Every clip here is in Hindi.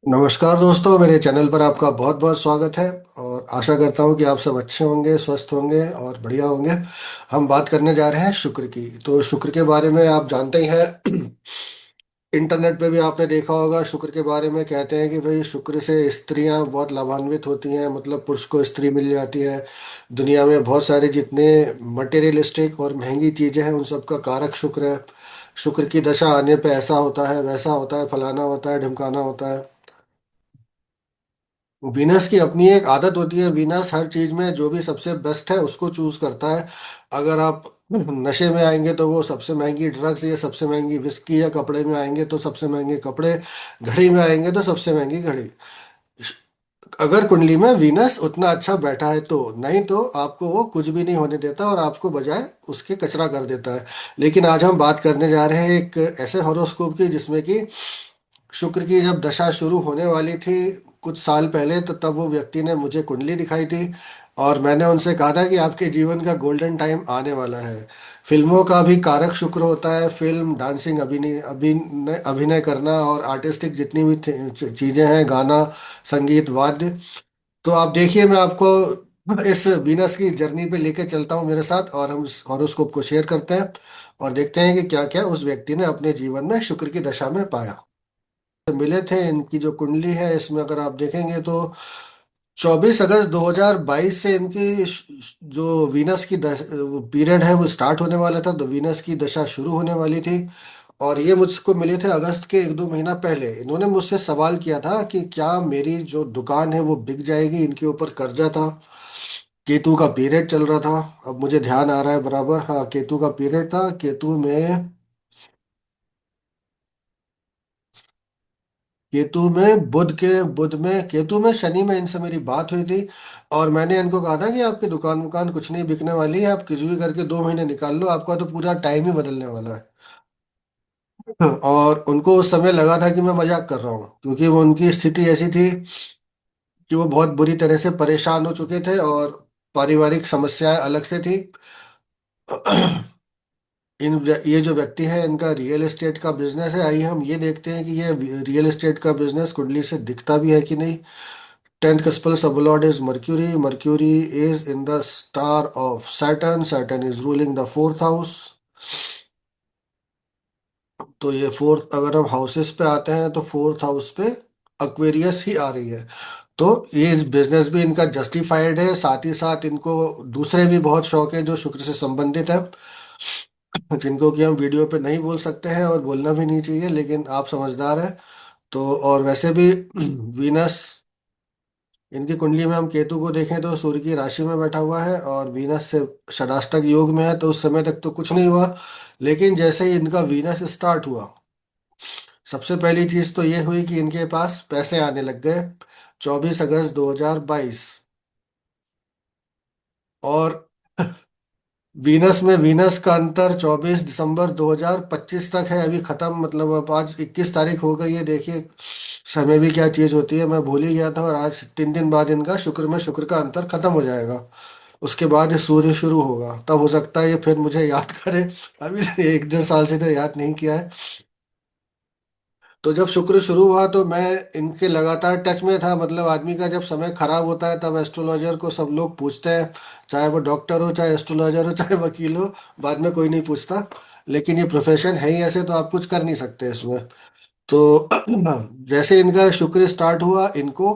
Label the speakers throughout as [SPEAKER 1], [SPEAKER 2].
[SPEAKER 1] नमस्कार दोस्तों, मेरे चैनल पर आपका बहुत बहुत स्वागत है। और आशा करता हूँ कि आप सब अच्छे होंगे, स्वस्थ होंगे और बढ़िया होंगे। हम बात करने जा रहे हैं शुक्र की। तो शुक्र के बारे में आप जानते ही हैं। इंटरनेट पे भी आपने देखा होगा, शुक्र के बारे में कहते हैं कि भाई शुक्र से स्त्रियां बहुत लाभान्वित होती हैं, मतलब पुरुष को स्त्री मिल जाती है। दुनिया में बहुत सारे जितने मटेरियलिस्टिक और महंगी चीज़ें हैं उन सब का कारक शुक्र है। शुक्र की दशा आने पे ऐसा होता है, वैसा होता है, फलाना होता है, ढिमकाना होता है। वीनस की अपनी एक आदत होती है। वीनस हर चीज में जो भी सबसे बेस्ट है उसको चूज करता है। अगर आप नशे में आएंगे तो वो सबसे महंगी ड्रग्स या सबसे महंगी विस्की, या कपड़े में आएंगे तो सबसे महंगे कपड़े, घड़ी में आएंगे तो सबसे महंगी घड़ी। अगर कुंडली में वीनस उतना अच्छा बैठा है तो, नहीं तो आपको वो कुछ भी नहीं होने देता और आपको बजाय उसके कचरा कर देता है। लेकिन आज हम बात करने जा रहे हैं एक ऐसे हॉरोस्कोप की जिसमें कि शुक्र की जब दशा शुरू होने वाली थी कुछ साल पहले, तो तब वो व्यक्ति ने मुझे कुंडली दिखाई थी। और मैंने उनसे कहा था कि आपके जीवन का गोल्डन टाइम आने वाला है। फिल्मों का भी कारक शुक्र होता है। फिल्म, डांसिंग, अभिनय अभिनय अभिनय करना और आर्टिस्टिक जितनी भी चीजें हैं, गाना, संगीत, वाद्य। तो आप देखिए, मैं आपको इस वीनस की जर्नी पे लेके चलता हूँ मेरे साथ, और हम इस हॉरोस्कोप को शेयर करते हैं और देखते हैं कि क्या क्या उस व्यक्ति ने अपने जीवन में शुक्र की दशा में पाया। मिले थे, इनकी जो कुंडली है इसमें अगर आप देखेंगे तो 24 अगस्त 2022 से इनकी जो वीनस की वो पीरियड है वो स्टार्ट होने वाला था, तो वीनस की दशा शुरू होने वाली थी। और ये मुझको मिले थे अगस्त के एक दो महीना पहले। इन्होंने मुझसे सवाल किया था कि क्या मेरी जो दुकान है वो बिक जाएगी। इनके ऊपर कर्जा था। केतु का पीरियड चल रहा था। अब मुझे ध्यान आ रहा है बराबर, हाँ, केतु का पीरियड था। केतु में शनि में इनसे मेरी बात हुई थी। और मैंने इनको कहा था कि आपकी दुकान वुकान कुछ नहीं बिकने वाली है, आप कुछ भी करके 2 महीने निकाल लो, आपका तो पूरा टाइम ही बदलने वाला है। और उनको उस समय लगा था कि मैं मजाक कर रहा हूँ, क्योंकि वो उनकी स्थिति ऐसी थी कि वो बहुत बुरी तरह से परेशान हो चुके थे और पारिवारिक समस्याएं अलग से थी। ये जो व्यक्ति है इनका रियल एस्टेट का बिजनेस है। आइए हम ये देखते हैं कि ये रियल एस्टेट का बिजनेस कुंडली से दिखता भी है कि नहीं। 10th Cuspal sublord is Mercury. Mercury is in the star of Saturn. Saturn is ruling the fourth house. तो ये फोर्थ, अगर हम हाउसेस पे आते हैं तो फोर्थ हाउस पे अक्वेरियस ही आ रही है। तो ये बिजनेस भी इनका जस्टिफाइड है। साथ ही साथ इनको दूसरे भी बहुत शौक है जो शुक्र से संबंधित है, जिनको कि हम वीडियो पे नहीं बोल सकते हैं और बोलना भी नहीं चाहिए, लेकिन आप समझदार हैं। तो और वैसे भी वीनस, इनकी कुंडली में हम केतु को देखें तो सूर्य की राशि में बैठा हुआ है और वीनस से षडाष्टक योग में है, तो उस समय तक तो कुछ नहीं हुआ। लेकिन जैसे ही इनका वीनस स्टार्ट हुआ, सबसे पहली चीज तो ये हुई कि इनके पास पैसे आने लग गए। 24 अगस्त 2022। और वीनस में वीनस का अंतर 24 दिसंबर 2025 तक है, अभी खत्म, मतलब अब आज 21 तारीख हो गई है। देखिए समय भी क्या चीज होती है, मैं भूल ही गया था। और आज 3 दिन बाद इनका शुक्र में शुक्र का अंतर खत्म हो जाएगा। उसके बाद ये सूर्य शुरू होगा, तब हो सकता है ये फिर मुझे याद करे। अभी 1 डेढ़ साल से तो याद नहीं किया है। तो जब शुक्र शुरू हुआ तो मैं इनके लगातार टच में था। मतलब आदमी का जब समय खराब होता है तब एस्ट्रोलॉजर को सब लोग पूछते हैं, चाहे वो डॉक्टर हो, चाहे एस्ट्रोलॉजर हो, चाहे वकील हो। बाद में कोई नहीं पूछता। लेकिन ये प्रोफेशन है ही ऐसे, तो आप कुछ कर नहीं सकते इसमें। तो जैसे इनका शुक्र स्टार्ट हुआ, इनको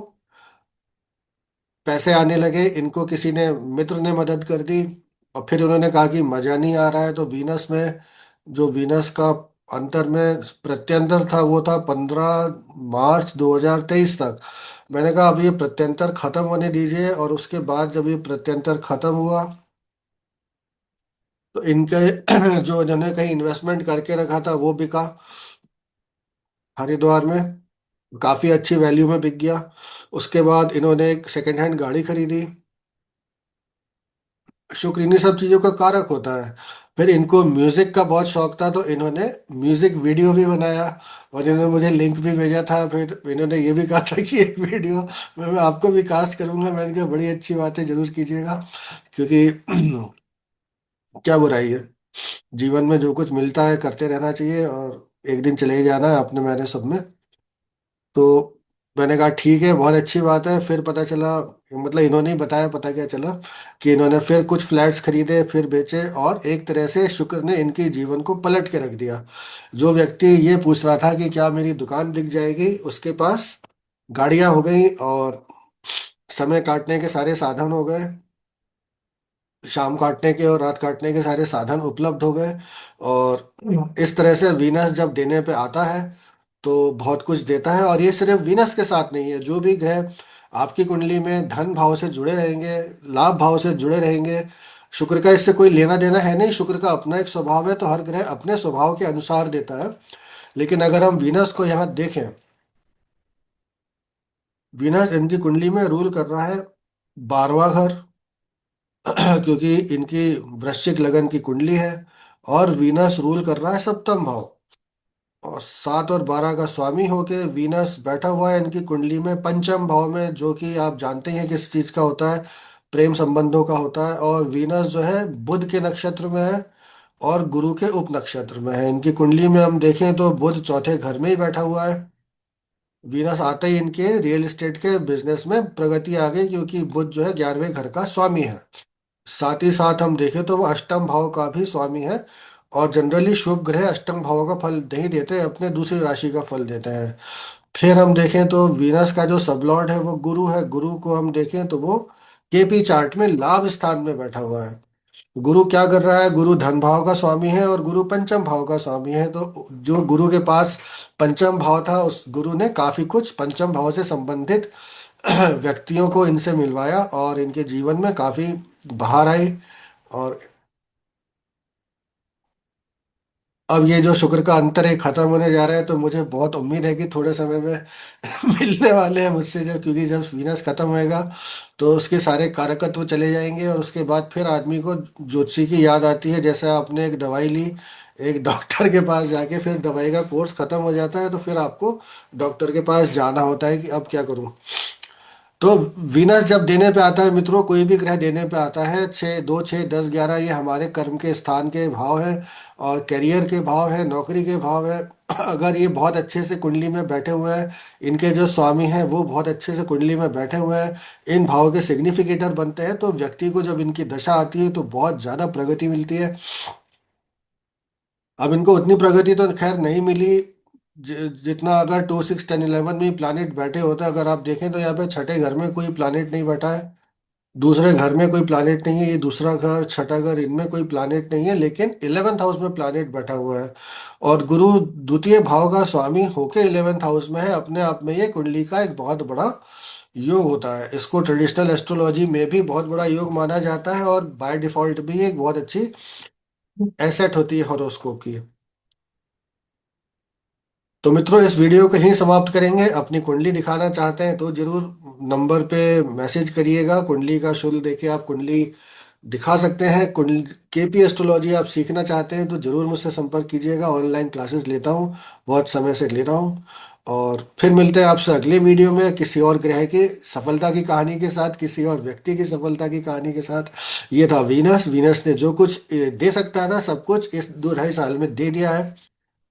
[SPEAKER 1] पैसे आने लगे। इनको किसी ने, मित्र ने मदद कर दी। और फिर उन्होंने कहा कि मजा नहीं आ रहा है, तो वीनस में, जो वीनस का अंतर में प्रत्यंतर था वो था 15 मार्च 2023 तक। मैंने कहा अब ये प्रत्यंतर खत्म होने दीजिए। और उसके बाद जब ये प्रत्यंतर खत्म हुआ तो इनके जो इन्होंने कहीं इन्वेस्टमेंट करके रखा था वो बिका हरिद्वार में, काफी अच्छी वैल्यू में बिक गया। उसके बाद इन्होंने एक सेकेंड हैंड गाड़ी खरीदी। शुक्र इन्हीं सब चीजों का कारक होता है। फिर इनको म्यूजिक का बहुत शौक था, तो इन्होंने म्यूजिक वीडियो भी बनाया और इन्होंने मुझे लिंक भी भेजा था। फिर इन्होंने ये भी कहा था कि एक वीडियो मैं आपको भी कास्ट करूंगा। मैंने कहा बड़ी अच्छी बात है, जरूर कीजिएगा। क्योंकि क्या बुराई है, जीवन में जो कुछ मिलता है करते रहना चाहिए, और एक दिन चले ही जाना है अपने, मैंने सब में। तो मैंने कहा ठीक है, बहुत अच्छी बात है। फिर पता चला, मतलब इन्होंने ही बताया, पता क्या चला कि इन्होंने फिर कुछ फ्लैट्स खरीदे, फिर बेचे, और एक तरह से शुक्र ने इनके जीवन को पलट के रख दिया। जो व्यक्ति ये पूछ रहा था कि क्या मेरी दुकान बिक जाएगी, उसके पास गाड़ियां हो गई, और समय काटने के सारे साधन हो गए, शाम काटने के और रात काटने के सारे साधन उपलब्ध हो गए। और इस तरह से वीनस जब देने पे आता है तो बहुत कुछ देता है। और ये सिर्फ वीनस के साथ नहीं है, जो भी ग्रह आपकी कुंडली में धन भाव से जुड़े रहेंगे, लाभ भाव से जुड़े रहेंगे, शुक्र का इससे कोई लेना देना है नहीं। शुक्र का अपना एक स्वभाव है, तो हर ग्रह अपने स्वभाव के अनुसार देता है। लेकिन अगर हम वीनस को यहाँ देखें, वीनस इनकी कुंडली में रूल कर रहा है 12वां घर, क्योंकि इनकी वृश्चिक लगन की कुंडली है। और वीनस रूल कर रहा है 7वां भाव, और 7 और 12 का स्वामी होके वीनस बैठा हुआ है इनकी कुंडली में 5म भाव में, जो कि आप जानते हैं किस चीज का होता है, प्रेम संबंधों का होता है। और वीनस जो है बुध के नक्षत्र में है, और गुरु के उप नक्षत्र में है। इनकी कुंडली में हम देखें तो बुध चौथे घर में ही बैठा हुआ है। वीनस आते ही इनके रियल एस्टेट के बिजनेस में प्रगति आ गई, क्योंकि बुध जो है 11वें घर का स्वामी है। साथ ही साथ हम देखें तो वो 8म भाव का भी स्वामी है। और जनरली शुभ ग्रह 8म भाव का फल नहीं देते, अपने दूसरी राशि का फल देते हैं। फिर हम देखें तो वीनस का जो सबलॉर्ड है वो गुरु है। गुरु को हम देखें तो वो केपी चार्ट में लाभ स्थान में बैठा हुआ है। गुरु क्या कर रहा है, गुरु धन भाव का स्वामी है, और गुरु 5म भाव का स्वामी है। तो जो गुरु के पास 5म भाव था, उस गुरु ने काफी कुछ 5म भाव से संबंधित व्यक्तियों को इनसे मिलवाया, और इनके जीवन में काफी बहार आई। और अब ये जो शुक्र का अंतर है खत्म होने जा रहा है, तो मुझे बहुत उम्मीद है कि थोड़े समय में मिलने वाले हैं मुझसे, जब क्योंकि जब वीनस खत्म होएगा तो उसके सारे कारकत्व चले जाएंगे, और उसके बाद फिर आदमी को ज्योतिषी की याद आती है। जैसे आपने एक दवाई ली, एक डॉक्टर के पास जाके फिर दवाई का कोर्स खत्म हो जाता है, तो फिर आपको डॉक्टर के पास जाना होता है कि अब क्या करूं। तो वीनस जब देने पे आता है मित्रों, कोई भी ग्रह देने पे आता है, 6, 2, 6, 10, 11, ये हमारे कर्म के स्थान के भाव है, और करियर के भाव है, नौकरी के भाव है। अगर ये बहुत अच्छे से कुंडली में बैठे हुए हैं, इनके जो स्वामी हैं वो बहुत अच्छे से कुंडली में बैठे हुए हैं, इन भाव के सिग्निफिकेटर बनते हैं, तो व्यक्ति को जब इनकी दशा आती है तो बहुत ज़्यादा प्रगति मिलती है। अब इनको उतनी प्रगति तो खैर नहीं मिली जितना अगर 2, 6, 10, 11 में प्लानिट बैठे होते। अगर आप देखें तो यहाँ पे छठे घर में कोई प्लानिट नहीं बैठा है, दूसरे घर में कोई प्लानिट नहीं है, ये दूसरा घर छठा घर इनमें कोई प्लानिट नहीं है, लेकिन 11th हाउस में प्लानिट बैठा हुआ है। और गुरु द्वितीय भाव का स्वामी होके 11th हाउस में है, अपने आप में ये कुंडली का एक बहुत बड़ा योग होता है। इसको ट्रेडिशनल एस्ट्रोलॉजी में भी बहुत बड़ा योग माना जाता है, और बाय डिफॉल्ट भी एक बहुत अच्छी एसेट होती है हॉरोस्कोप की। तो मित्रों, इस वीडियो को यहीं समाप्त करेंगे। अपनी कुंडली दिखाना चाहते हैं तो जरूर नंबर पे मैसेज करिएगा। कुंडली का शुल्क देके आप कुंडली दिखा सकते हैं। कुंडली केपी एस्ट्रोलॉजी आप सीखना चाहते हैं तो जरूर मुझसे संपर्क कीजिएगा। ऑनलाइन क्लासेस लेता हूँ, बहुत समय से ले रहा हूँ। और फिर मिलते हैं आपसे अगले वीडियो में किसी और ग्रह की सफलता की कहानी के साथ, किसी और व्यक्ति की सफलता की कहानी के साथ। ये था वीनस। वीनस ने जो कुछ दे सकता था सब कुछ इस 2, 2.5 साल में दे दिया है।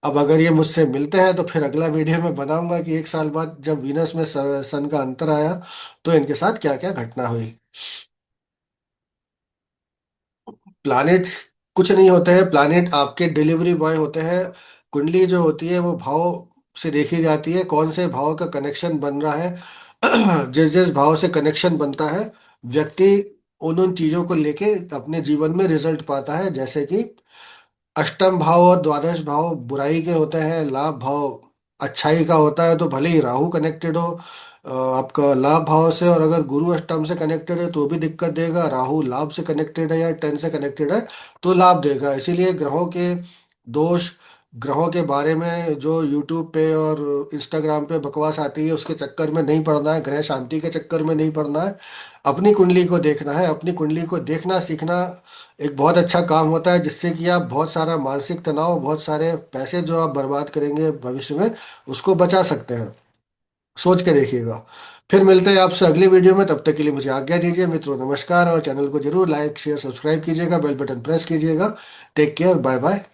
[SPEAKER 1] अब अगर ये मुझसे मिलते हैं तो फिर अगला वीडियो में बनाऊंगा कि 1 साल बाद जब वीनस में सन का अंतर आया तो इनके साथ क्या क्या घटना हुई। प्लैनेट्स कुछ नहीं होते हैं, प्लैनेट आपके डिलीवरी बॉय होते हैं। कुंडली जो होती है वो भाव से देखी जाती है, कौन से भाव का कनेक्शन बन रहा है। जिस जिस भाव से कनेक्शन बनता है, व्यक्ति उन उन चीजों को लेके अपने जीवन में रिजल्ट पाता है। जैसे कि 8म भाव और 12th भाव बुराई के होते हैं, लाभ भाव अच्छाई का होता है। तो भले ही राहु कनेक्टेड हो आपका लाभ भाव से, और अगर गुरु अष्टम से कनेक्टेड है तो भी दिक्कत देगा। राहु लाभ से कनेक्टेड है या 10 से कनेक्टेड है तो लाभ देगा। इसीलिए ग्रहों के दोष, ग्रहों के बारे में जो यूट्यूब पे और इंस्टाग्राम पे बकवास आती है उसके चक्कर में नहीं पड़ना है, ग्रह शांति के चक्कर में नहीं पड़ना है। अपनी कुंडली को देखना है। अपनी कुंडली को देखना सीखना एक बहुत अच्छा काम होता है, जिससे कि आप बहुत सारा मानसिक तनाव, बहुत सारे पैसे जो आप बर्बाद करेंगे भविष्य में, उसको बचा सकते हैं। सोच के देखिएगा। फिर मिलते हैं आपसे अगली वीडियो में, तब तक के लिए मुझे आज्ञा दीजिए मित्रों। नमस्कार, और चैनल को जरूर लाइक शेयर सब्सक्राइब कीजिएगा, बेल बटन प्रेस कीजिएगा। Take care, bye bye.